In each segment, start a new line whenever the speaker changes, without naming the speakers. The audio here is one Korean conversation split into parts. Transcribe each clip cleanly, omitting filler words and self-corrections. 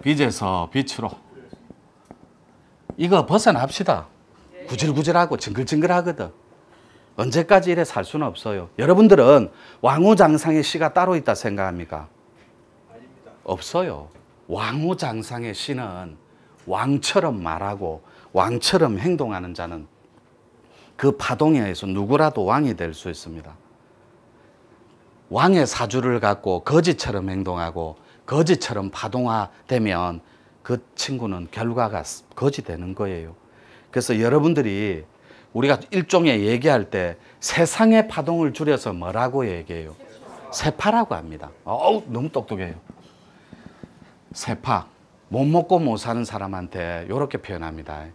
빛에서 빛으로. 이거 벗어납시다. 구질구질하고 징글징글하거든. 언제까지 이래 살 수는 없어요. 여러분들은 왕후장상의 시가 따로 있다 생각합니까?
아닙니다.
없어요. 왕후장상의 시는 왕처럼 말하고 왕처럼 행동하는 자는 그 파동에 의해서 누구라도 왕이 될 수 있습니다. 왕의 사주를 갖고 거지처럼 행동하고 거지처럼 파동화되면 그 친구는 결과가 거지 되는 거예요. 그래서 여러분들이 우리가 일종의 얘기할 때 세상의 파동을 줄여서 뭐라고 얘기해요? 세파라고 합니다. 너무 똑똑해요. 세파. 못 먹고 못 사는 사람한테 이렇게 표현합니다.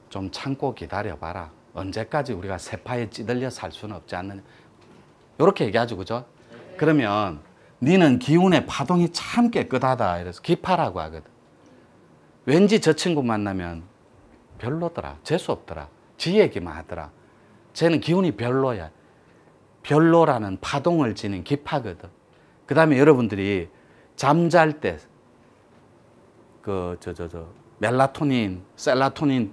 좀 참고 기다려봐라. 언제까지 우리가 세파에 찌들려 살 수는 없지 않느냐. 이렇게 얘기하죠. 그죠? 그러면 니는 기운의 파동이 참 깨끗하다. 이래서 기파라고 하거든. 왠지 저 친구 만나면 별로더라. 재수없더라. 지 얘기만 하더라. 쟤는 기운이 별로야. 별로라는 파동을 지닌 기파거든. 그 다음에 여러분들이 잠잘 때 멜라토닌, 셀라토닌,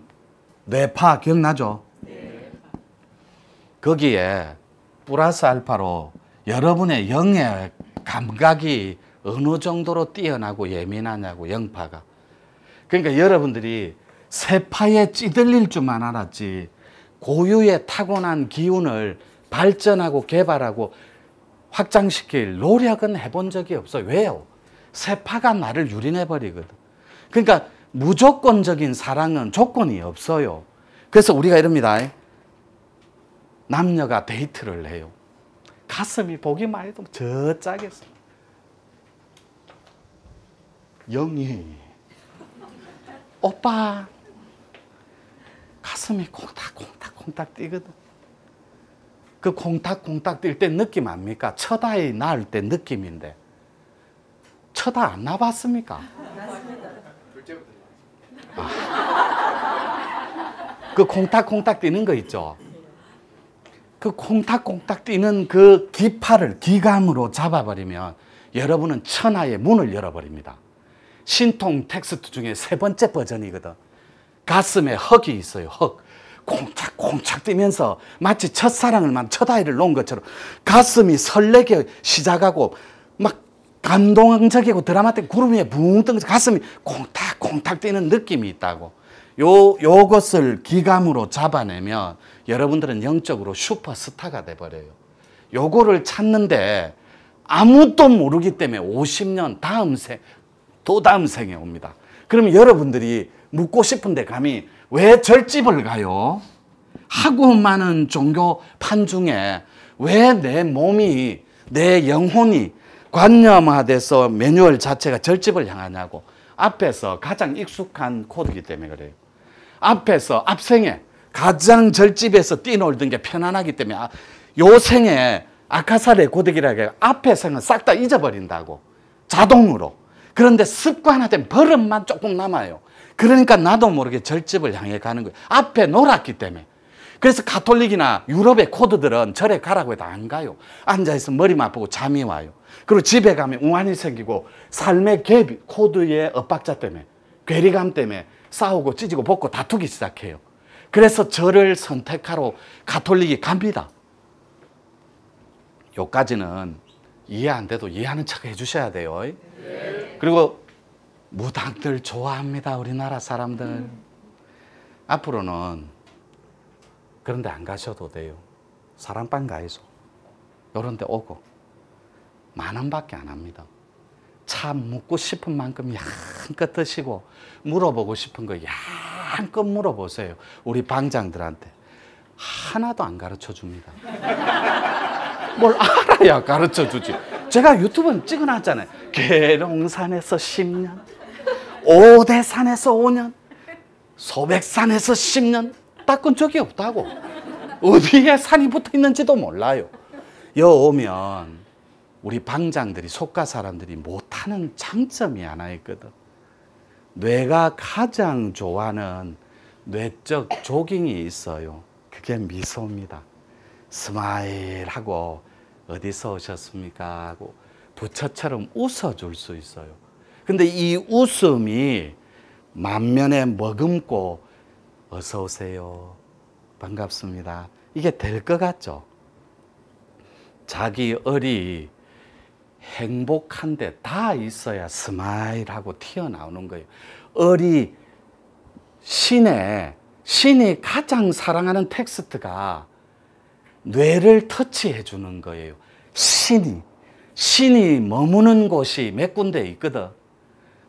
뇌파 기억나죠? 네. 거기에 플러스 알파로 여러분의 영의 감각이 어느 정도로 뛰어나고 예민하냐고, 영파가. 그러니까 여러분들이 세파에 찌들릴 줄만 알았지 고유의 타고난 기운을 발전하고 개발하고 확장시킬 노력은 해본 적이 없어요. 왜요? 세파가 나를 유린해버리거든. 그러니까 무조건적인 사랑은 조건이 없어요. 그래서 우리가 이럽니다. 남녀가 데이트를 해요. 가슴이 보기만 해도 저 짝에서 영희 오빠 가슴이 콩닥콩닥콩닥 뛰거든. 그 콩닥콩닥 뛸 때 느낌 압니까? 첫아이 낳을 때 느낌인데 첫아 안 낳아봤습니까? 그 콩닥콩닥 뛰는 거 있죠. 그 콩닥콩닥 뛰는 그 기파를 기감으로 잡아버리면 여러분은 천하의 문을 열어버립니다. 신통 텍스트 중에 3번째 버전이거든. 가슴에 헉이 있어요. 헉. 콩착콩착 뛰면서 마치 첫사랑을 만 첫아이를 놓은 것처럼 가슴이 설레게 시작하고 막 감동적이고 드라마틱 구름 위에 붕 뜨면서 가슴이 콩닥콩닥 뛰는 느낌이 있다고. 요것을 기감으로 잡아내면 여러분들은 영적으로 슈퍼스타가 돼버려요. 요거를 찾는데 아무도 모르기 때문에 50년 다음 생, 또 다음 생에 옵니다. 그러면 여러분들이 묻고 싶은데 감히 왜 절집을 가요? 하고 많은 종교판 중에 왜 내 몸이, 내 영혼이 관념화돼서 매뉴얼 자체가 절집을 향하냐고. 앞에서 가장 익숙한 코드이기 때문에 그래요. 앞에서 앞생에 가장 절집에서 뛰놀던 게 편안하기 때문에 요 생에 아카살의 고데기라고 해요. 앞에 생은 싹 다 잊어버린다고. 자동으로. 그런데 습관화된 버릇만 조금 남아요. 그러니까 나도 모르게 절집을 향해 가는 거예요. 앞에 놀았기 때문에. 그래서 가톨릭이나 유럽의 코드들은 절에 가라고 해도 안 가요. 앉아있으면 머리만 아프고 잠이 와요. 그리고 집에 가면 우환이 생기고 삶의 갭, 코드의 엇박자 때문에, 괴리감 때문에 싸우고 찢고 볶고 다투기 시작해요. 그래서 절을 선택하러 가톨릭이 갑니다. 요까지는 이해 안 돼도 이해하는 척 해주셔야 돼요. 네. 그리고 무당들 좋아합니다. 우리나라 사람들. 앞으로는 그런 데 안 가셔도 돼요. 사랑방 가이소. 요런 데 오고 10,000원밖에 안 합니다. 참 묻고 싶은 만큼 양껏 드시고 물어보고 싶은 거 양껏 물어보세요. 우리 방장들한테. 하나도 안 가르쳐 줍니다. 뭘 알아야 가르쳐 주지. 제가 유튜브는 찍어놨잖아요. 계룡산에서 10년, 오대산에서 5년, 소백산에서 10년. 닦은 적이 없다고. 어디에 산이 붙어 있는지도 몰라요. 여 오면 우리 방장들이, 속가 사람들이 못하는 장점이 하나 있거든. 뇌가 가장 좋아하는 뇌적 조깅이 있어요. 그게 미소입니다. 스마일 하고 어디서 오셨습니까? 하고 부처처럼 웃어줄 수 있어요. 근데 이 웃음이 만면에 머금고 어서 오세요. 반갑습니다. 이게 될 것 같죠? 자기 얼이 행복한데 다 있어야 스마일하고 튀어나오는 거예요. 얼이 신이 가장 사랑하는 텍스트가 뇌를 터치해 주는 거예요. 신이 머무는 곳이 몇 군데 있거든.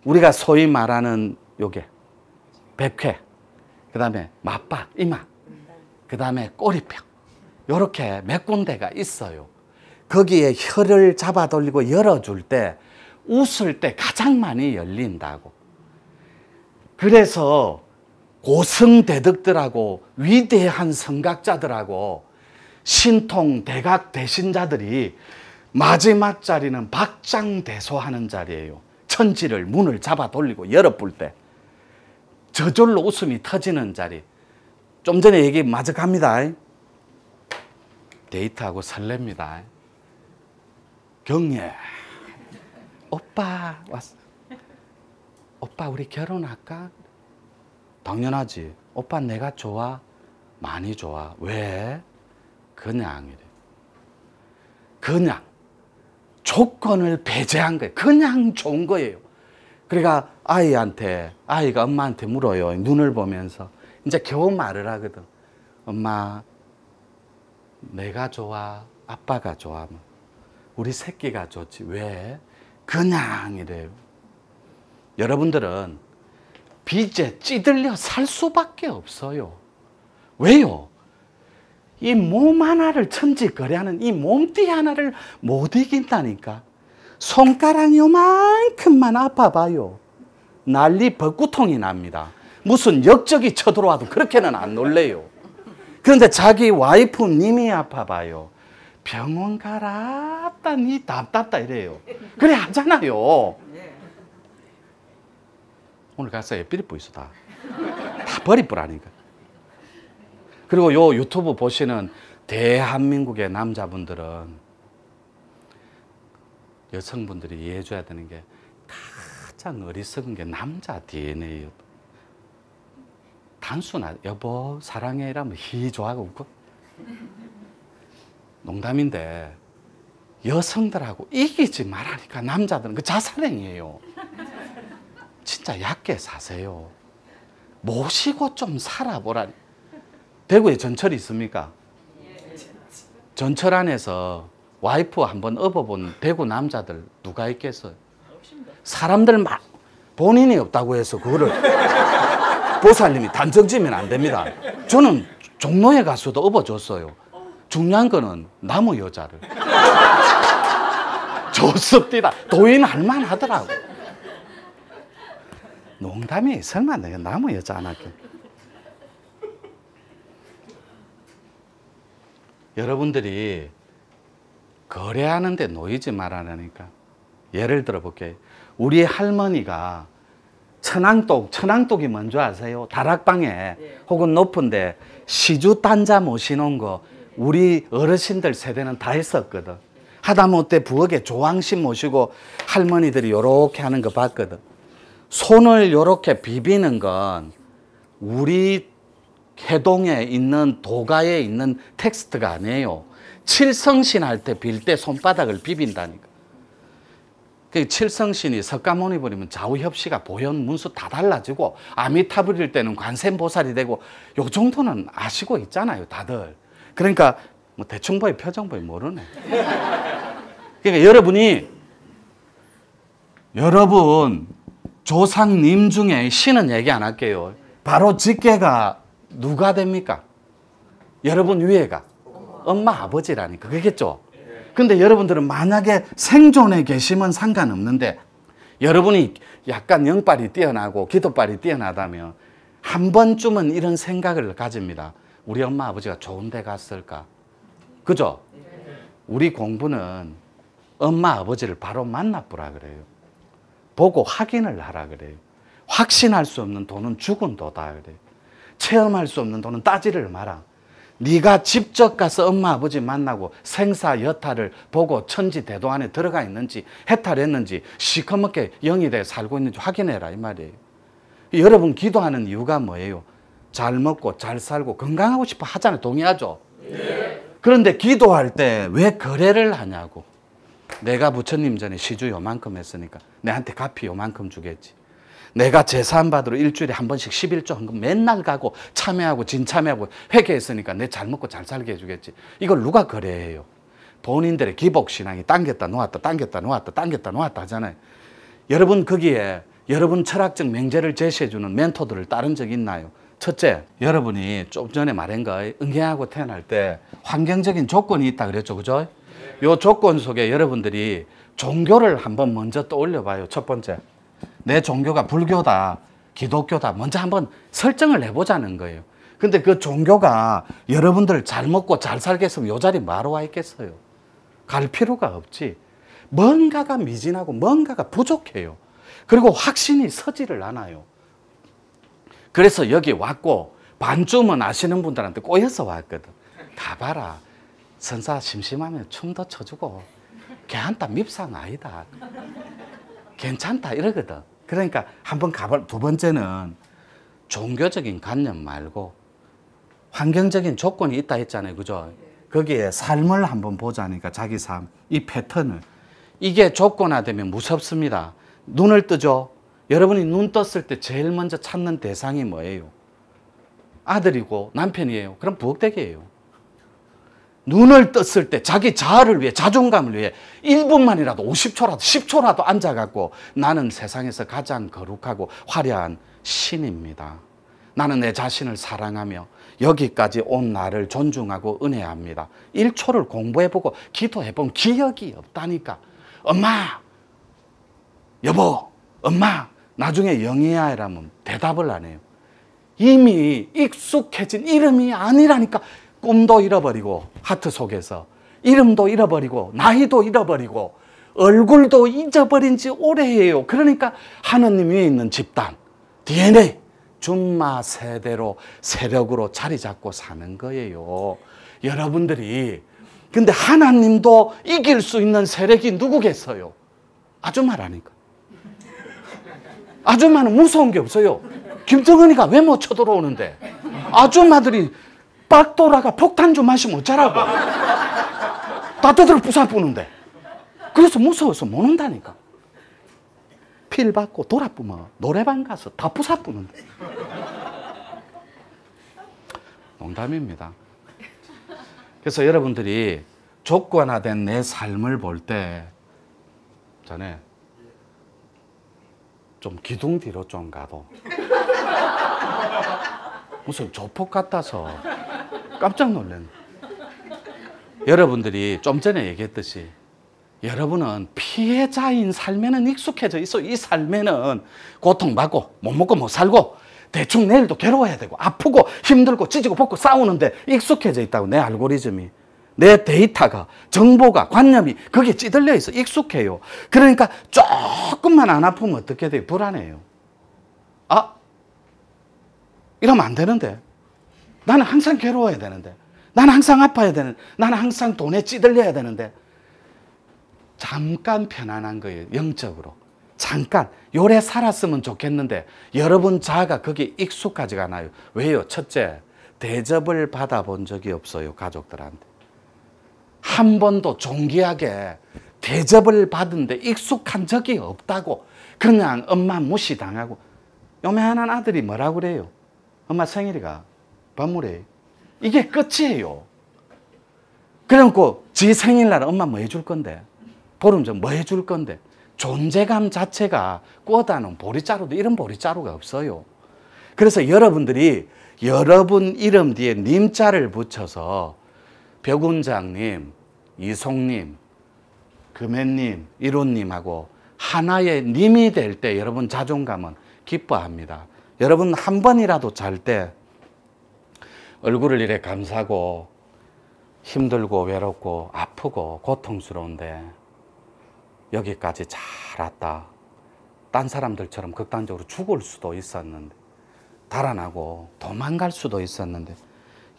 우리가 소위 말하는 요게 백회, 그 다음에 맞박, 이마, 그 다음에 꼬리뼈, 요렇게 몇 군데가 있어요. 거기에 혀를 잡아 돌리고 열어줄 때 웃을 때 가장 많이 열린다고. 그래서 고성대덕들하고 위대한 성각자들하고 신통 대각 대신자들이 마지막 자리는 박장대소하는 자리예요. 천지를 문을 잡아 돌리고 열어볼 때 저절로 웃음이 터지는 자리. 좀 전에 얘기 마저 갑니다. 데이트하고 설렙니다. 경례, 오빠 왔어. 오빠 우리 결혼할까? 당연하지. 오빠 내가 좋아? 많이 좋아. 왜? 그냥 이래. 그냥 조건을 배제한 거예요. 그냥 좋은 거예요. 그러니까 아이가 엄마한테 물어요. 눈을 보면서 이제 겨우 말을 하거든. 엄마 내가 좋아? 아빠가 좋아? 우리 새끼가 좋지. 왜? 그냥 이래요. 여러분들은 빚에 찌들려 살 수밖에 없어요. 왜요? 이 몸 하나를 천지거래하는 이 몸띠 하나를 못 이긴다니까. 손가락 요만큼만 아파봐요. 난리 벚구통이 납니다. 무슨 역적이 쳐들어와도 그렇게는 안 놀래요. 그런데 자기 와이프 님이 아파봐요. 병원 가라, 니 답답다 이래요. 그래 하잖아요. 오늘 가서 예삐리 뿌이소 다 버리뿌라니까. 그리고 요 유튜브 보시는 대한민국의 남자분들은 여성분들이 이해해줘야 되는 게 가장 어리석은 게 남자 DNA예요. 단순한 여보 사랑해 이러면 히 좋아하고 웃고 농담인데 여성들하고 이기지 말라니까. 남자들은 그 자살행위예요. 진짜 얕게 사세요. 모시고 좀 살아보라니. 대구에 전철이 있습니까? 전철 안에서 와이프 한번 업어본 대구 남자들 누가 있겠어요? 사람들 막 본인이 없다고 해서 그거를 보살님이 단정지면 안 됩니다. 저는 종로에 가서도 업어줬어요. 중요한 거는 나무 여자를. 좋습니다. 도인할 만하더라고. 농담이 설마 내가 나무 여자 안 할게. 여러분들이 거래하는데 놓이지 말라니까. 예를 들어 볼게요. 우리 할머니가 천왕독이 뭔지 아세요? 다락방에 혹은 높은데 시주 단자 모시는 거 우리 어르신들 세대는 다 했었거든. 하다못해 부엌에 조항신 모시고 할머니들이 요렇게 하는 거 봤거든. 손을 요렇게 비비는 건 우리 해동에 있는 도가에 있는 텍스트가 아니에요. 칠성신 할 때 빌 때 손바닥을 비빈다니까. 그 칠성신이 석가모니 부리면 좌우협시가 보현 문수 다 달라지고 아미타 부릴 때는 관세음보살이 되고 요 정도는 아시고 있잖아요 다들. 그러니까 뭐 대충 보이 표정 보이 모르네. 그러니까 여러분 조상님 중에 신은 얘기 안 할게요. 바로 직계가 누가 됩니까? 여러분 위에가 엄마 아버지라니까. 그겠죠? 근데 여러분들은 만약에 생존에 계시면 상관없는데 여러분이 약간 영빨이 뛰어나고 기도빨이 뛰어나다면 한 번쯤은 이런 생각을 가집니다. 우리 엄마 아버지가 좋은 데 갔을까? 그죠? 우리 공부는 엄마 아버지를 바로 만나보라 그래요. 보고 확인을 하라 그래요. 확신할 수 없는 돈은 죽은 도다 그래요. 체험할 수 없는 돈은 따지를 마라. 네가 직접 가서 엄마 아버지 만나고 생사 여타를 보고 천지 대도 안에 들어가 있는지 해탈했는지 시커멓게 영이 돼 살고 있는지 확인해라 이 말이에요. 여러분 기도하는 이유가 뭐예요? 잘 먹고 잘 살고 건강하고 싶어 하잖아요. 동의하죠? 네. 그런데 기도할 때 왜 거래를 하냐고. 내가 부처님 전에 시주 요만큼 했으니까 내한테 갚이 요만큼 주겠지. 내가 제사함 받으러 일주일에 한 번씩 11조 헌금 맨날 가고 참여하고 진참여하고 회개했으니까 내 잘 먹고 잘 살게 해주겠지. 이걸 누가 거래해요? 본인들의 기복신앙이 당겼다 놓았다 당겼다 놓았다 당겼다 놓았다 하잖아요. 여러분 거기에 여러분 철학적 명제를 제시해주는 멘토들을 따른 적 있나요? 첫째, 여러분이 좀 전에 말한 거 응애하고 태어날 때 환경적인 조건이 있다 그랬죠. 그죠? 요 조건 속에 여러분들이 종교를 한번 먼저 떠올려 봐요. 첫 번째, 내 종교가 불교다 기독교다 먼저 한번 설정을 해보자는 거예요. 근데 그 종교가 여러분들 잘 먹고 잘 살게 했으면 요 자리 뭐하러 와 있겠어요? 갈 필요가 없지. 뭔가가 미진하고 뭔가가 부족해요. 그리고 확신이 서지를 않아요. 그래서 여기 왔고 반쯤은 아시는 분들한테 꼬여서 왔거든. 가봐라. 선사 심심하면 춤도 춰주고 걔한테 밉상 아니다. 괜찮다 이러거든. 그러니까 한번 가볼. 두 번째는 종교적인 관념 말고 환경적인 조건이 있다 했잖아요. 그죠? 거기에 삶을 한번 보자니까 자기 삶, 이 패턴을. 이게 조건화되면 무섭습니다. 눈을 뜨죠. 여러분이 눈 떴을 때 제일 먼저 찾는 대상이 뭐예요? 아들이고 남편이에요. 그럼 부엌대기예요. 눈을 떴을 때 자기 자아를 위해 자존감을 위해 1분만이라도 50초라도 10초라도 앉아갖고 나는 세상에서 가장 거룩하고 화려한 신입니다. 나는 내 자신을 사랑하며 여기까지 온 나를 존중하고 은혜합니다. 1초를 공부해보고 기도해보면 기억이 없다니까. 엄마, 여보, 엄마, 나중에 영희야 이라면 대답을 안 해요. 이미 익숙해진 이름이 아니라니까. 꿈도 잃어버리고 하트 속에서 이름도 잃어버리고 나이도 잃어버리고 얼굴도 잊어버린 지 오래예요. 그러니까 하느님 위에 있는 집단 DNA 준마 세대로 세력으로 자리 잡고 사는 거예요. 여러분들이. 근데 하나님도 이길 수 있는 세력이 누구겠어요? 아줌마라니까. 아줌마는 무서운 게 없어요. 김정은이가 왜 못 쳐들어오는데? 아줌마들이 빡돌아가 폭탄 좀 마시면 어쩌라고. 따뜻하게 부사뿌는데. 그래서 무서워서 못 온다니까. 필 받고 돌아뿌면 노래방 가서 다 부사뿌는데. 농담입니다. 그래서 여러분들이 조건화된 내 삶을 볼 때 전에 좀 기둥 뒤로 좀 가도 무슨 조폭 같아서 깜짝 놀랐네. 여러분들이 좀 전에 얘기했듯이 여러분은 피해자인 삶에는 익숙해져 있어. 이 삶에는 고통받고 못 먹고 못 살고 대충 내일도 괴로워야 되고 아프고 힘들고 찢고 벗고 싸우는데 익숙해져 있다고. 내 알고리즘이, 내 데이터가, 정보가, 관념이 거기에 찌들려 있어. 익숙해요. 그러니까 조금만 안 아프면 어떻게 돼요? 불안해요. 아, 이러면 안 되는데. 나는 항상 괴로워야 되는데. 나는 항상 아파야 되는데. 나는 항상 돈에 찌들려야 되는데. 잠깐 편안한 거예요. 영적으로. 잠깐 요래 살았으면 좋겠는데 여러분 자아가 거기에 익숙하지가 않아요. 왜요? 첫째, 대접을 받아본 적이 없어요. 가족들한테. 한 번도 존귀하게 대접을 받은데 익숙한 적이 없다고. 그냥 엄마 무시당하고. 요만한 아들이 뭐라고 그래요? 엄마 생일이가 선물해. 이게 끝이에요. 그래놓고 지 생일날 엄마 뭐 해줄 건데? 보름 전 뭐 해줄 건데? 존재감 자체가 꼬다는 보리자루도 이런 보리자루가 없어요. 그래서 여러분들이 여러분 이름 뒤에 님자를 붙여서 벽운장님, 이송님, 금혜님, 이론님하고 하나의 님이 될 때 여러분 자존감은 기뻐합니다. 여러분 한 번이라도 잘 때 얼굴을 이래 감싸고 힘들고 외롭고 아프고 고통스러운데 여기까지 잘 왔다. 딴 사람들처럼 극단적으로 죽을 수도 있었는데 달아나고 도망갈 수도 있었는데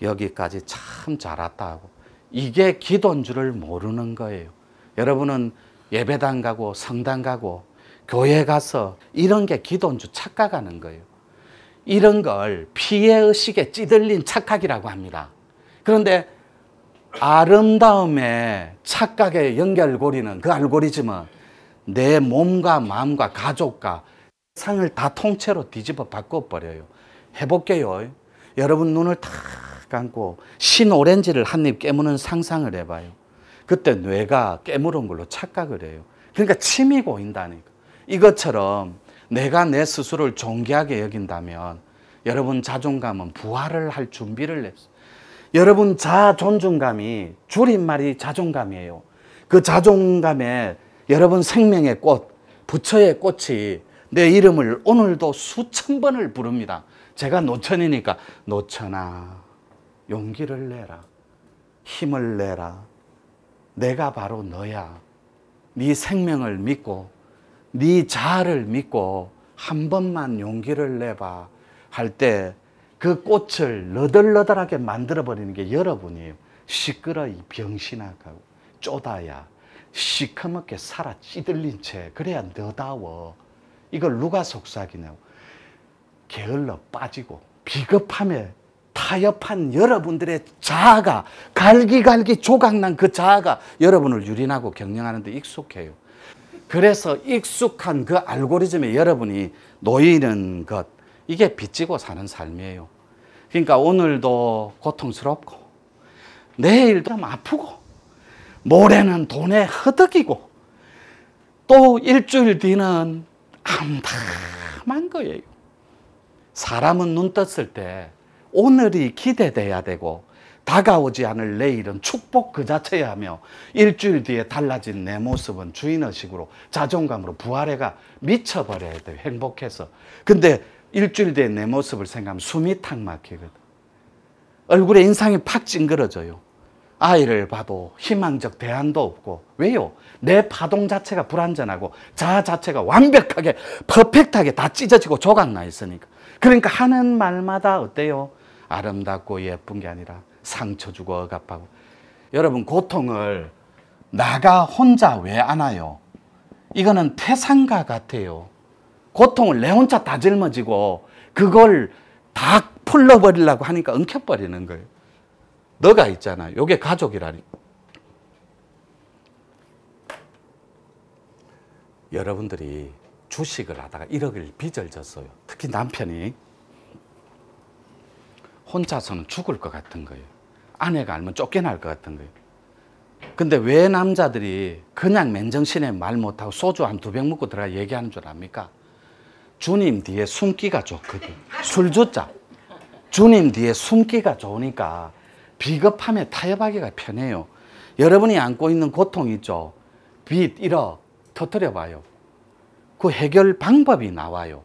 여기까지 참 잘 왔다 하고. 이게 기도인 줄을 모르는 거예요. 여러분은 예배당 가고 성당 가고 교회 가서 이런 게 기도인 줄 착각하는 거예요. 이런 걸 피해의식에 찌들린 착각이라고 합니다. 그런데 아름다움의 착각의 연결고리는, 그 알고리즘은 내 몸과 마음과 가족과 세상을 다 통째로 뒤집어 바꿔버려요. 해볼게요. 여러분 눈을 탁 감고 신 오렌지를 한 입 깨무는 상상을 해봐요. 그때 뇌가 깨물은 걸로 착각을 해요. 그러니까 침이 고인다니까. 이것처럼 내가 내 스스로를 존귀하게 여긴다면 여러분 자존감은 부활을 할 준비를 했어요. 여러분 자존중감이 줄임말이 자존감이에요. 그 자존감에 여러분 생명의 꽃, 부처의 꽃이 내 이름을 오늘도 수천 번을 부릅니다. 제가 노천이니까 노천아 용기를 내라. 힘을 내라. 내가 바로 너야. 네 생명을 믿고 네 자아를 믿고 한 번만 용기를 내봐 할 때 그 꽃을 너덜너덜하게 만들어버리는 게 여러분이에요. 시끄러 이 병신아 가고 쪼다야 시커멓게 살아 찌들린 채 그래야 너다워. 이걸 누가 속삭이냐고. 게을러 빠지고 비겁함에 타협한 여러분들의 자아가 갈기갈기 조각난 그 자아가 여러분을 유린하고 경영하는 데 익숙해요. 그래서 익숙한 그 알고리즘에 여러분이 놓이는 것, 이게 빚지고 사는 삶이에요. 그러니까 오늘도 고통스럽고 내일도 아프고 모레는 돈에 허덕이고 또 일주일 뒤는 암담한 거예요. 사람은 눈 떴을 때 오늘이 기대돼야 되고 다가오지 않을 내일은 축복 그 자체야 하며 일주일 뒤에 달라진 내 모습은 주인의식으로 자존감으로 부활해가 미쳐버려야 돼요. 행복해서. 근데 일주일 뒤에 내 모습을 생각하면 숨이 탁 막히거든. 얼굴에 인상이 팍 찡그러져요. 아이를 봐도 희망적 대안도 없고. 왜요? 내 파동 자체가 불완전하고 자아 자체가 완벽하게 퍼펙트하게 다 찢어지고 조각나 있으니까. 그러니까 하는 말마다 어때요? 아름답고 예쁜 게 아니라 상처 주고 억압하고. 여러분 고통을 나가 혼자 왜 안아요? 이거는 태산과 같아요. 고통을 내 혼자 다 짊어지고 그걸 다 풀러버리려고 하니까 엉켜버리는 거예요. 너가 있잖아. 요게 가족이라니. 여러분들이 주식을 하다가 1억을 빚을 졌어요. 특히 남편이. 혼자서는 죽을 것 같은 거예요. 아내가 알면 쫓겨날 것 같은 거예요. 근데 왜 남자들이 그냥 맨정신에 말 못하고 소주 한 2병 먹고 들어가 얘기하는 줄 압니까? 주님 뒤에 숨기가 좋거든. 술주자. 주님 뒤에 숨기가 좋으니까 비겁함에 타협하기가 편해요. 여러분이 안고 있는 고통 있죠? 빚, 1억 터뜨려 봐요. 그 해결 방법이 나와요.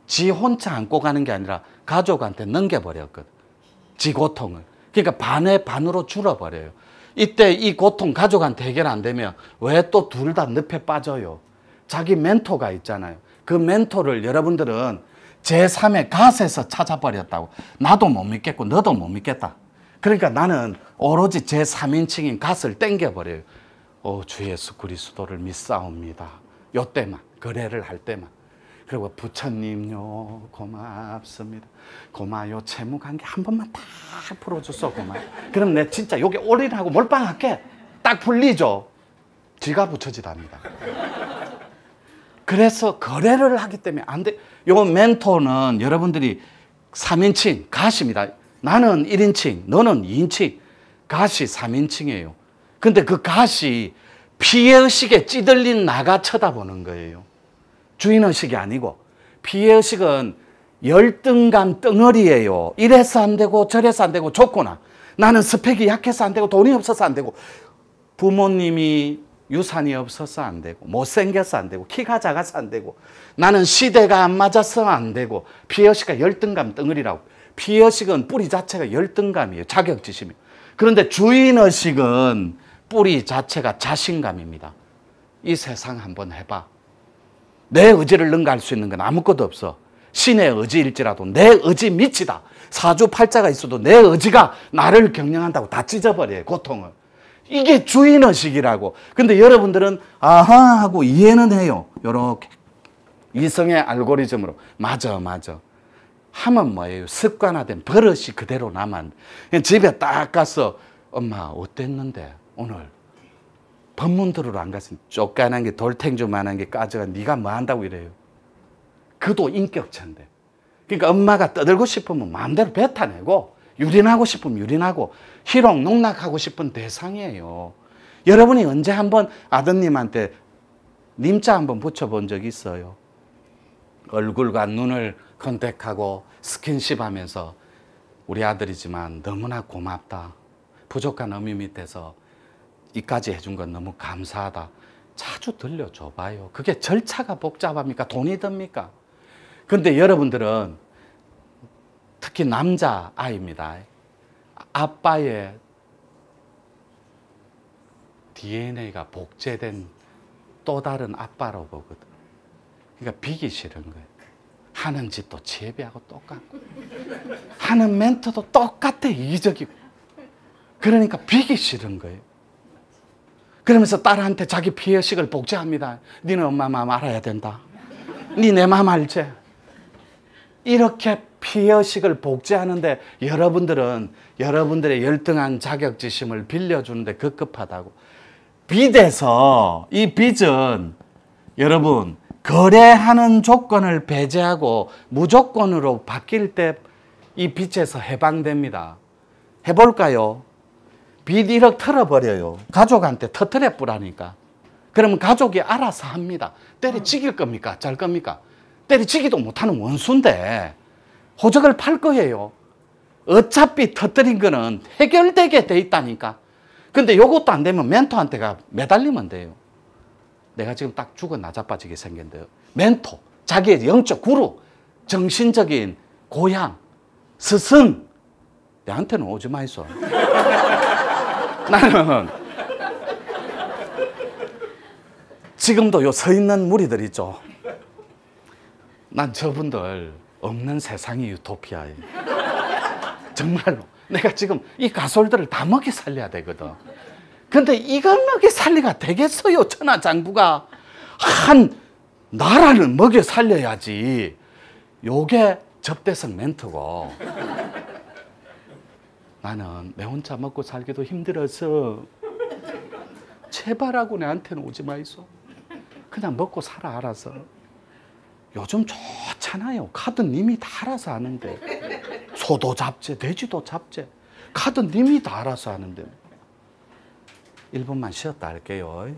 지 혼자 안고 가는 게 아니라 가족한테 넘겨버렸거든. 지 고통을. 그러니까 반의 반으로 줄어버려요. 이때 이 고통 가족한테 해결 안 되면 왜 또 둘 다 늪에 빠져요? 자기 멘토가 있잖아요. 그 멘토를 여러분들은 제3의 갓에서 찾아버렸다고. 나도 못 믿겠고 너도 못 믿겠다. 그러니까 나는 오로지 제3인칭인 갓을 땡겨버려요. 주 예수 그리스도를 믿사옵니다. 요때만, 거래를 할 때만. 그리고 부처님요 고맙습니다. 고마요 채무관계 한 번만 다 풀어줬어 고마워. 그럼 내 진짜 여기 올인하고 몰빵할게. 딱 풀리죠. 지가 부처지답니다. 그래서 거래를 하기 때문에 안 돼. 요 멘토는 여러분들이 3인칭 갓입니다. 나는 1인칭, 너는 2인칭. 갓이 3인칭이에요. 근데 그 갓이 피해의식에 찌들린 나가 쳐다보는 거예요. 주인의식이 아니고. 피해의식은 열등감 덩어리예요. 이래서 안 되고 저래서 안 되고 좋구나. 나는 스펙이 약해서 안 되고 돈이 없어서 안 되고 부모님이 유산이 없어서 안 되고 못생겨서 안 되고 키가 작아서 안 되고 나는 시대가 안 맞아서 안 되고. 피해의식이 열등감 덩어리라고. 피해의식은 뿌리 자체가 열등감이에요. 자격지심이에요. 그런데 주인의식은 뿌리 자체가 자신감입니다. 이 세상 한번 해봐. 내 의지를 능가할 수 있는 건 아무것도 없어. 신의 의지일지라도 내 의지 미치다. 사주팔자가 있어도 내 의지가 나를 경영한다고 다 찢어버려요, 고통을. 이게 주인의식이라고. 근데 여러분들은 아하 하고 이해는 해요. 요렇게 이성의 알고리즘으로 맞아 하면 뭐예요? 습관화된 버릇이 그대로 남은. 집에 딱 가서 엄마 어땠는데 오늘 법문 들으러 안 갔으니 쪼까난 게 돌탱주만한 게 까져가 네가 뭐 한다고 이래요. 그도 인격체인데. 그러니까 엄마가 떠들고 싶으면 마음대로 뱉어내고 유린하고 싶으면 유린하고 희롱 농락하고 싶은 대상이에요. 여러분이 언제 한번 아드님한테 님자 한번 붙여본 적 있어요? 얼굴과 눈을 컨택하고 스킨십 하면서 우리 아들이지만 너무나 고맙다. 부족한 어미 밑에서 이까지 해준 건 너무 감사하다. 자주 들려줘 봐요. 그게 절차가 복잡합니까? 돈이 듭니까? 근데 여러분들은 특히 남자 아이입니다. 아빠의 DNA가 복제된 또 다른 아빠로 보거든. 그러니까 비기 싫은 거예요. 하는 짓도 지혜비하고 똑같고 하는 멘트도 똑같아. 이기적이고. 그러니까 비기 싫은 거예요. 그러면서 딸한테 자기 피해식을 복제합니다. 니는 엄마 마음 알아야 된다. 니 내 마음 알지? 이렇게 피해식을 복제하는데 여러분들은 여러분들의 열등한 자격지심을 빌려주는데 급급하다고. 빚에서 이 빚은 여러분 거래하는 조건을 배제하고 무조건으로 바뀔 때 이 빚에서 해방됩니다. 해볼까요? 빚 1억 털어버려요. 가족한테 터트려 뿌라니까. 그러면 가족이 알아서 합니다. 때려치길 겁니까? 잘 겁니까? 때려치기도 못하는 원수인데 호적을 팔 거예요. 어차피 터뜨린 거는 해결되게 돼 있다니까. 근데 요것도 안 되면 멘토한테가 매달리면 돼요. 내가 지금 딱 죽어 나자빠지게 생겼는데요. 멘토, 자기의 영적 구루, 정신적인 고향, 스승, 내한테는 오지 마이소. 나는 지금도 요 서 있는 무리들 있죠. 난 저분들 없는 세상이 유토피아예요. 정말로. 내가 지금 이 가솔들을 다 먹여 살려야 되거든. 근데 이걸 먹여 살리가 되겠어요? 천하장부가. 한 나라를 먹여 살려야지. 요게 접대성 멘트고. 나는 내 혼자 먹고 살기도 힘들어서 제발하고 내한테는 오지 마이소. 그냥 먹고 살아 알아서. 요즘 좋잖아요. 카드 님이 다 알아서 하는데. 소도 잡재, 돼지도 잡재. 카드 님이 다 알아서 하는데. 1분만 쉬었다 할게요.